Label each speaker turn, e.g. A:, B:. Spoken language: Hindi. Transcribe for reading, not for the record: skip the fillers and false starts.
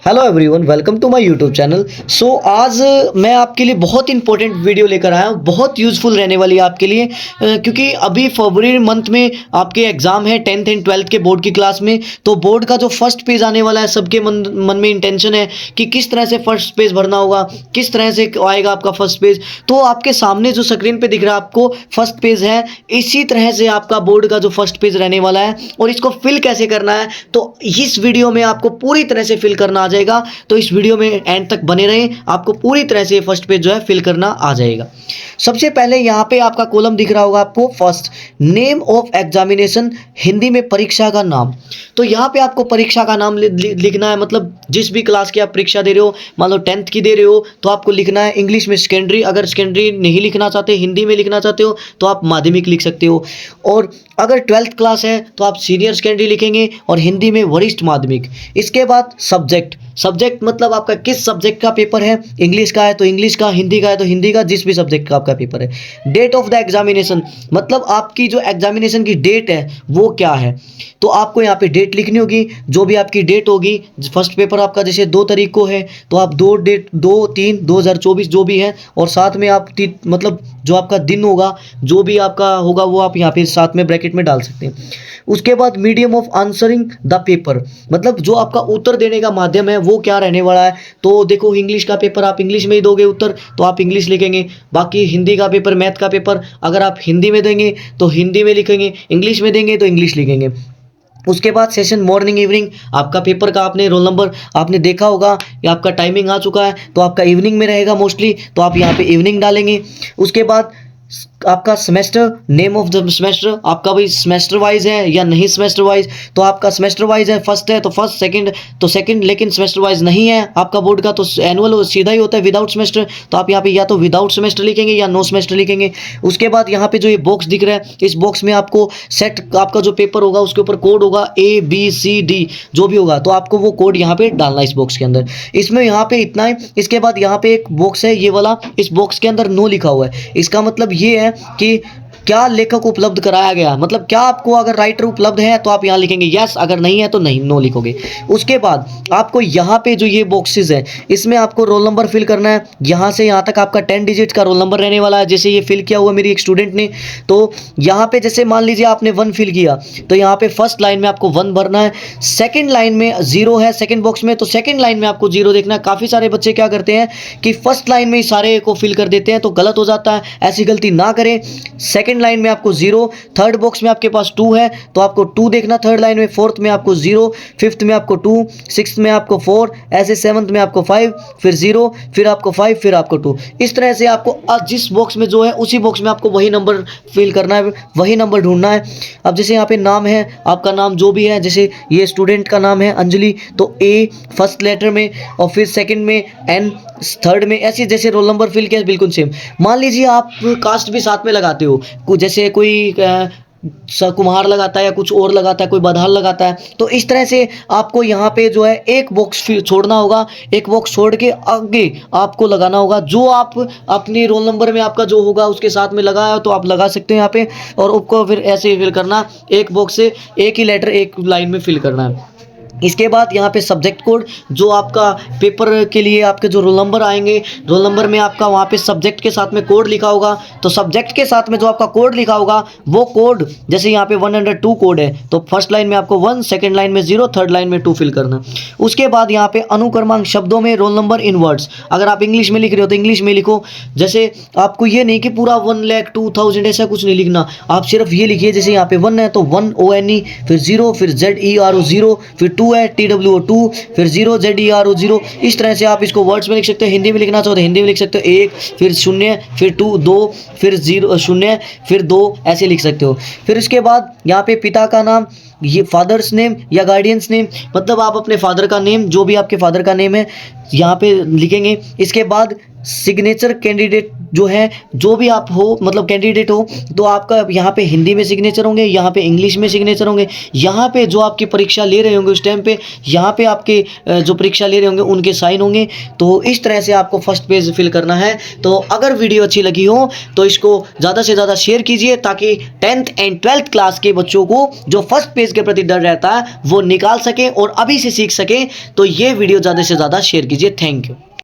A: Hello everyone, welcome to my YouTube channel. आज मैं आपके लिए बहुत इंपॉर्टेंट वीडियो लेकर आया हूँ। बहुत यूज़फुल रहने वाली है आपके लिए, क्योंकि अभी फरवरी मंथ में आपके एग्ज़ाम है 10th एंड 12th के बोर्ड की क्लास में। तो बोर्ड का जो फर्स्ट पेज आने वाला है, सबके मन में इंटेंशन है कि किस तरह से फर्स्ट पेज भरना होगा, किस तरह से आएगा आपका फर्स्ट पेज। तो आपके सामने जो स्क्रीन पे दिख रहा है आपको फर्स्ट पेज है, इसी तरह से आपका बोर्ड का जो फर्स्ट पेज रहने वाला है। और इसको फिल कैसे करना है, तो इस वीडियो में आपको पूरी तरह से फिल करना आ जाएगा। तो इस वीडियो में एंड तक बने रहें, आपको पूरी तरह से फर्स्ट पेज जो है फिल करना आ जाएगा। सबसे पहले यहाँ पे आपका कॉलम दिख रहा होगा आपको, first name of examination, Hindi में परीक्षा का नाम। तो यहाँ पे आपको परीक्षा का नाम लिखना है, मतलब जिस भी क्लास की आप परीक्षा दे रहे हो, मान लो 10th की दे रहे हो तो आपको लिखना है इंग्लिश में सेकेंडरी। अगर सेकेंडरी नहीं लिखना चाहते, हिंदी में लिखना चाहते हो तो आप माध्यमिक लिख सकते हो। और अगर 12th क्लास है तो आप सीनियर सेकेंडरी लिखेंगे और हिंदी में वरिष्ठ माध्यमिक। इसके बाद सब्जेक्ट मतलब आपका किस सब्जेक्ट का पेपर है, इंग्लिश का है तो इंग्लिश का, हिंदी का है तो हिंदी का, जिस भी सब्जेक्ट का आपका पेपर है। डेट ऑफ द एग्जामिनेशन मतलब आपकी जो एग्जामिनेशन की डेट है वो क्या है, तो आपको यहाँ पे डेट लिखनी होगी। जो भी आपकी डेट होगी, फर्स्ट पेपर आपका जैसे 2 तारीख को है तो आप 2/3/2024 जो भी है, और साथ में आप मतलब जो आपका दिन होगा, जो भी आपका होगा वो आप यहाँ पे साथ में ब्रैकेट में डाल सकते हैं। उसके बाद medium of answering the paper मतलब जो आपका उत्तर देने का माध्यम है वो क्या रहने वाला है। तो देखो, इंग्लिश का पेपर आप इंग्लिश में ही दोगे उत्तर तो आप इंग्लिश लिखेंगे। बाकी हिंदी का पेपर, मैथ का पेपर अगर आप हिंदी में देंगे तो हिंदी में लिखेंगे, इंग्लिश में देंगे तो इंग्लिश लिखेंगे। उसके बाद सेशन मॉर्निंग इवनिंग, आपका पेपर का आपने रोल नंबर आपने देखा होगा, या आपका टाइमिंग आ चुका है तो आपका इवनिंग में रहेगा मोस्टली, तो आप यहाँ पे इवनिंग डालेंगे। उसके बाद आपका semester, name of the semester, आपका भाई सेमेस्टर वाइज है या नहीं सेमेस्टर वाइज, तो आपका सेमेस्टर वाइज है, फर्स्ट है तो फर्स्ट, सेकंड तो सेकंड, लेकिन सेमेस्टर वाइज नहीं है आपका बोर्ड का तो एनुअल सीधा ही होता है विदाउट सेमेस्टर। तो आप यहाँ पे या तो विदाउट सेमेस्टर लिखेंगे या नो सेमेस्टर लिखेंगे। उसके बाद यहाँ पे जो ये बॉक्स दिख रहा है, इस बॉक्स में आपको सेट आपका जो पेपर होगा उसके ऊपर कोड होगा ABCD जो भी होगा, तो आपको वो कोड यहाँ पे डालना है इस बॉक्स के अंदर। इसमें यहाँ पे इतना है। इसके बाद यहाँ पे एक बॉक्स है ये वाला, इस बॉक्स के अंदर नो लिखा हुआ है। इसका मतलब ये है कि क्या लेखक उपलब्ध कराया गया, मतलब क्या आपको अगर राइटर उपलब्ध है तो आप यहाँ लिखेंगे यस, अगर नहीं है तो नहीं, नो लिखोगे। उसके बाद आपको यहाँ पे जो ये बॉक्सेस है इसमें आपको रोल नंबर फिल करना है। यहाँ से यहाँ तक आपका 10 डिजिट का रोल नंबर रहने वाला है। जैसे ये फिल किया हुआ मेरी एक स्टूडेंट ने, तो यहाँ पे जैसे मान लीजिए आपने 1 फिल किया तो यहाँ पे फर्स्ट लाइन में आपको 1 भरना है, सेकेंड लाइन में 0 है सेकेंड बॉक्स में तो सेकेंड लाइन में आपको 0 देखना है। काफ़ी सारे बच्चे क्या करते हैं कि फर्स्ट लाइन में ही सारे को फिल कर देते हैं तो गलत हो जाता है, ऐसी गलती ना करें। सेकेंड लाइन में आपको 0, थर्ड बॉक्स में आपके पास 2 है तो आपको 2 देखना थर्ड लाइन में, फोर्थ में आपको 0, फिफ्थ में आपको 2, सिक्स्थ में आपको 4, ऐसे सेवंथ में आपको 5, फिर 0, फिर आपको 5, फिर आपको 2। इस तरह से आपको जिस बॉक्स में जो है उसी बॉक्स में आपको वही नंबर फिल करना है, वही नंबर ढूंढना है। अब जैसे यहाँ पे नाम है, आपका नाम जो भी है, जैसे ये स्टूडेंट का नाम है अंजलि तो A फर्स्ट लेटर में, और फिर सेकंड में N, थर्ड में, ऐसे जैसे रोल नंबर फिल किया बिल्कुल सेम। मान लीजिए आप कास्ट भी साथ में लगाते हो, जैसे कोई कुम्हार लगाता है या कुछ और लगाता है, कोई बधाल लगाता है, तो इस तरह से आपको यहाँ पे जो है एक बॉक्स छोड़ना होगा। एक बॉक्स छोड़ के आगे आपको लगाना होगा जो आप अपनी रोल नंबर में आपका जो होगा उसके साथ में लगाया तो आप लगा सकते हैं यहाँ पे, और उसको फिर ऐसे ही फिल करना, एक बॉक्स से एक ही लेटर एक लाइन में फिल करना है। इसके बाद यहाँ पे सब्जेक्ट कोड, जो आपका पेपर के लिए आपके जो रोल नंबर आएंगे, रोल नंबर में आपका वहाँ पे सब्जेक्ट के साथ में कोड लिखा होगा, तो सब्जेक्ट के साथ में जो आपका कोड लिखा होगा वो कोड, जैसे यहाँ पे 102 कोड है तो फर्स्ट लाइन में आपको 1, सेकंड लाइन में 0, थर्ड लाइन में 2 फिल करना। उसके बाद यहाँ पे अनुक्रमांक शब्दों में रोल नंबर इन वर्ड्स, अगर आप इंग्लिश में लिख रहे हो तो इंग्लिश में लिखो। जैसे आपको ये नहीं कि पूरा 1,02,000 ऐसा कुछ नहीं लिखना, आप सिर्फ ये लिखिए, जैसे यहाँ पे 1 है तो 1 ONE, फिर 0, फिर ZERO 0, फिर 2 है TWO 2, फिर 0 ZERO 0। इस तरह से आप इसको वर्ड्स में लिख सकते हो। हिंदी में लिखना चाहो तो हिंदी में लिख सकते हो, 1, फिर 0, फिर 2, 2, फिर 0, 0, फिर 2, ऐसे लिख सकते हो। फिर इसके बाद यहाँ पे पिता का नाम, ये फादर्स नेम या गार्डियंस नेम, मतलब आप अपने फादर का नेम, जो भी आपके फादर का नेम है यहाँ पे लिखेंगे। इसके बाद सिग्नेचर कैंडिडेट जो है, जो भी आप हो मतलब कैंडिडेट हो तो आपका यहाँ पे हिंदी में सिग्नेचर होंगे, यहाँ पे इंग्लिश में सिग्नेचर होंगे, यहाँ पे जो आपकी परीक्षा ले रहे होंगे उस टाइम पे, यहाँ पे आपके जो परीक्षा ले रहे होंगे उनके साइन होंगे। तो इस तरह से आपको फर्स्ट पेज फिल करना है। तो अगर वीडियो अच्छी लगी हो तो इसको ज़्यादा से ज़्यादा शेयर कीजिए ताकि 10th एंड 12th क्लास के बच्चों को जो फर्स्ट पेज चीज़ के प्रति डर रहता है वो निकाल सकें और अभी से सीख सकें। तो ये वीडियो ज़्यादा से ज़्यादा शेयर कीजिए। Thank you.